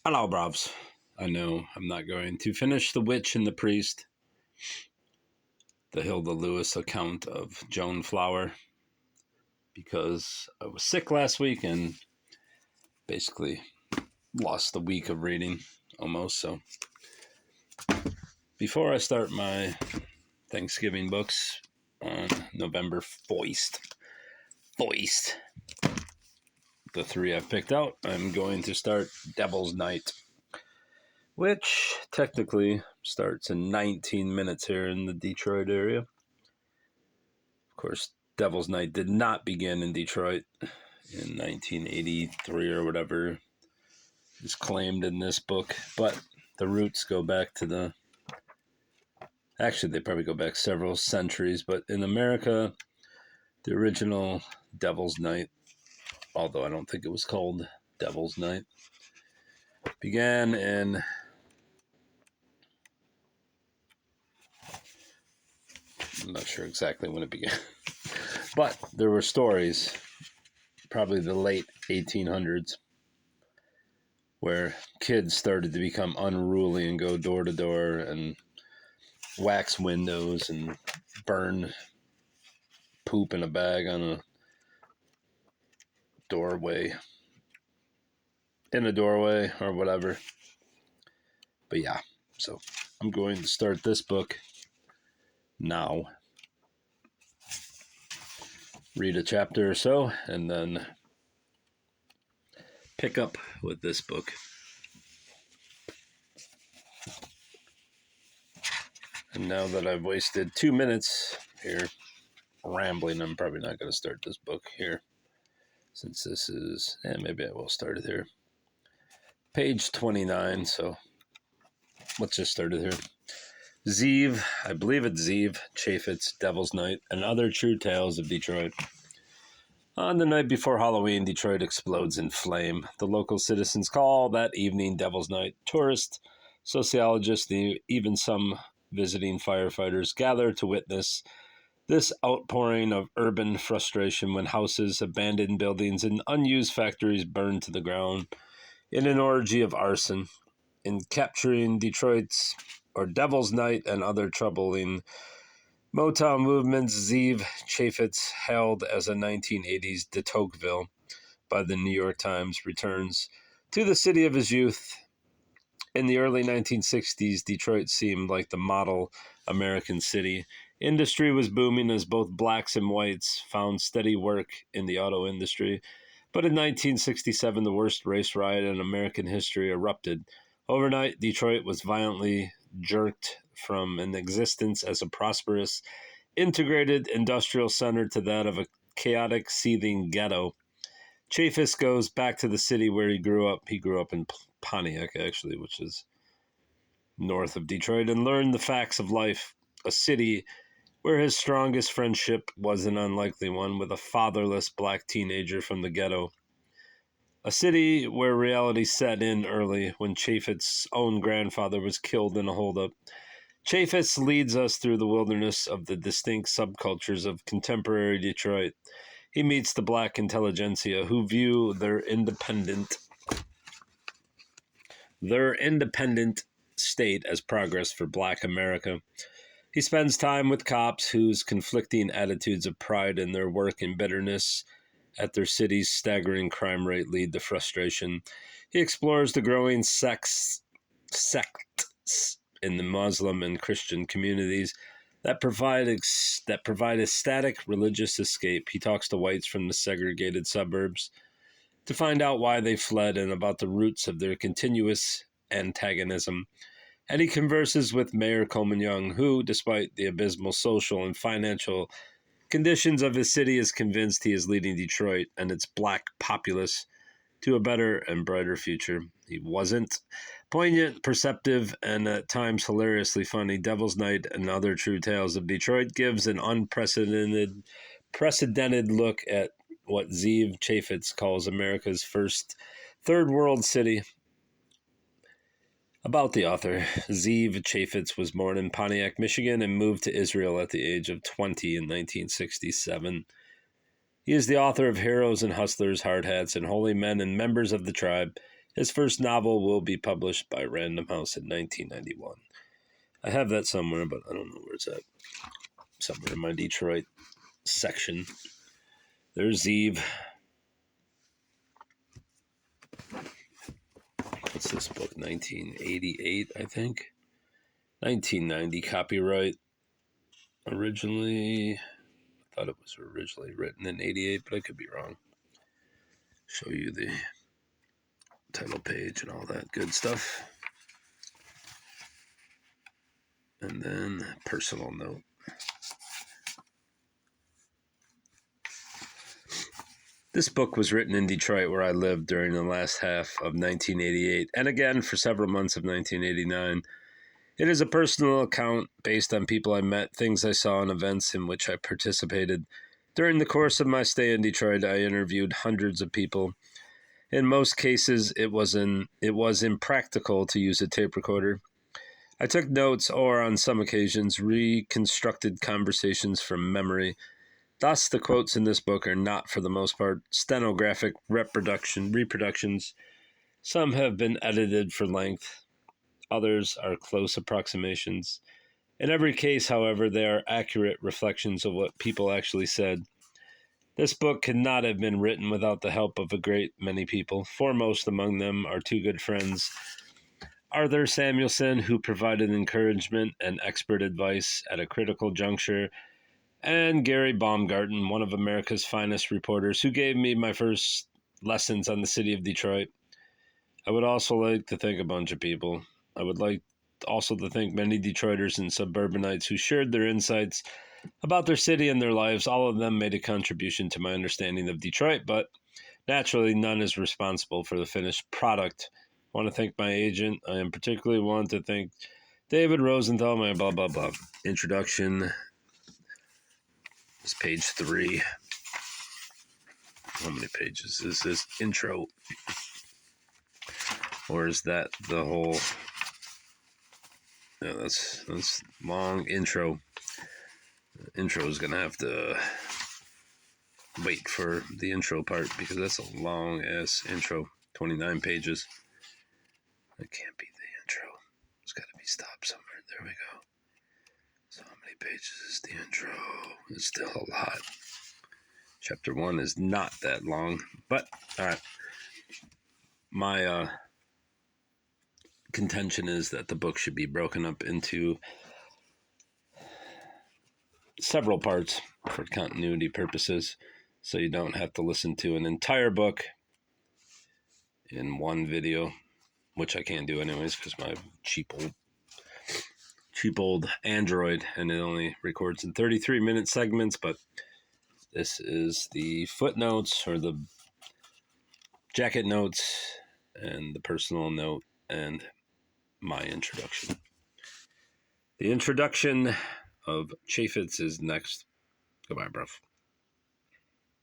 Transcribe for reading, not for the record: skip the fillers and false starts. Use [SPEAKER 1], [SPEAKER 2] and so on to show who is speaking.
[SPEAKER 1] Hello, brovs. I know I'm not going to finish The Witch and the Priest, the Hilda Lewis account of Joan Flower, because I was sick last week and basically lost the week of reading almost. So before I start my Thanksgiving books on November 1st, the three I've picked out, I'm going to start Devil's Night, which technically starts in 19 minutes here in the Detroit area. Of course, Devil's Night did not begin in Detroit in 1983 or whatever is claimed in this book, but the roots go back to actually they probably go back several centuries, but in America, the original Devil's Night, although I don't think it was called Devil's Night, began in I'm not sure exactly when it began, but there were stories, probably the late 1800s, where kids started to become unruly and go door to door and wax windows and burn poop in a bag on a doorway, in a doorway or whatever. But yeah, so I'm going to start this book now, read a chapter or so, and then pick up with this book. And now that I've wasted 2 minutes here rambling, I'm probably not going to start this book here, since this is, maybe I will start it here. Page 29, so let's just start it here. Ze'ev, I believe it's Ze'ev Chafets, Devil's Night, and Other True Tales of Detroit. On the night before Halloween, Detroit explodes in flame. The local citizens call that evening Devil's Night. Tourists, sociologists, and even some visiting firefighters gather to witness this outpouring of urban frustration when houses, abandoned buildings, and unused factories burn to the ground in an orgy of arson. In capturing Detroit's or Devil's Night and other troubling Motown movements, Ze'ev Chafets, hailed as a 1980s de Tocqueville by the New York Times, returns to the city of his youth. In the early 1960s, Detroit seemed like the model American city. Industry was booming as both blacks and whites found steady work in the auto industry. But in 1967, the worst race riot in American history erupted. Overnight, Detroit was violently jerked from an existence as a prosperous, integrated industrial center to that of a chaotic, seething ghetto. Chafets goes back to the city where he grew up. He grew up in Pontiac, actually, which is north of Detroit, and learned the facts of life. A city where his strongest friendship was an unlikely one with a fatherless black teenager from the ghetto. A city where reality set in early when Chafets' own grandfather was killed in a holdup. Chafets leads us through the wilderness of the distinct subcultures of contemporary Detroit. He meets the black intelligentsia who view their independent state as progress for black America. He spends time with cops whose conflicting attitudes of pride in their work and bitterness at their city's staggering crime rate lead to frustration. He explores the growing sects in the Muslim and Christian communities that provide a static religious escape. He talks to whites from the segregated suburbs to find out why they fled and about the roots of their continuous antagonism. And he converses with Mayor Coleman Young, who, despite the abysmal social and financial conditions of his city, is convinced he is leading Detroit and its black populace to a better and brighter future. He wasn't. Poignant, perceptive, and at times hilariously funny, Devil's Night and Other True Tales of Detroit gives an unprecedented look at what Ze'ev Chafets calls America's first third world city. About the author, Ze'ev Chafets was born in Pontiac, Michigan, and moved to Israel at the age of 20 in 1967. He is the author of Heroes and Hustlers, Hard Hats, and Holy Men and Members of the Tribe. His first novel will be published by Random House in 1991. I have that somewhere, but I don't know where it's at. Somewhere in my Detroit section. There's Ze'ev. What's this book? 1988, I think. 1990 copyright. Originally, I thought it was originally written in 88, but I could be wrong. Show you the title page and all that good stuff. And then personal note. This book was written in Detroit, where I lived during the last half of 1988, and again for several months of 1989. It is a personal account based on people I met, things I saw, and events in which I participated. During the course of my stay in Detroit, I interviewed hundreds of people. In most cases, it was impractical to use a tape recorder. I took notes or, on some occasions, reconstructed conversations from memory. Thus, the quotes in this book are not, for the most part, stenographic reproductions. Some have been edited for length. Others are close approximations. In every case, however, they are accurate reflections of what people actually said. This book could not have been written without the help of a great many people. Foremost among them are two good friends, Arthur Samuelson, who provided encouragement and expert advice at a critical juncture, and Gary Baumgarten, one of America's finest reporters, who gave me my first lessons on the city of Detroit. I would also like to thank a bunch of people. I would like also to thank many Detroiters and suburbanites who shared their insights about their city and their lives. All of them made a contribution to my understanding of Detroit, but naturally none is responsible for the finished product. I want to thank my agent. I am particularly want to thank David Rosenthal, my blah, blah, blah. Introduction is page 3. How many pages is this intro? Or is that the whole... Yeah, that's long intro. The intro is going to have to wait for the intro part because that's a long-ass intro. 29 pages. That can't be the intro. It's got to be stopped somewhere. There we go. So how many pages is the intro? It's still a lot. Chapter 1 is not that long, but all right. My contention is that the book should be broken up into several parts for continuity purposes, so you don't have to listen to an entire book in one video, which I can't do anyways because my cheap old Android, and it only records in 33-minute segments. But this is the footnotes or the jacket notes and the personal note and my introduction. The introduction of Chafets is next. Goodbye, bruv.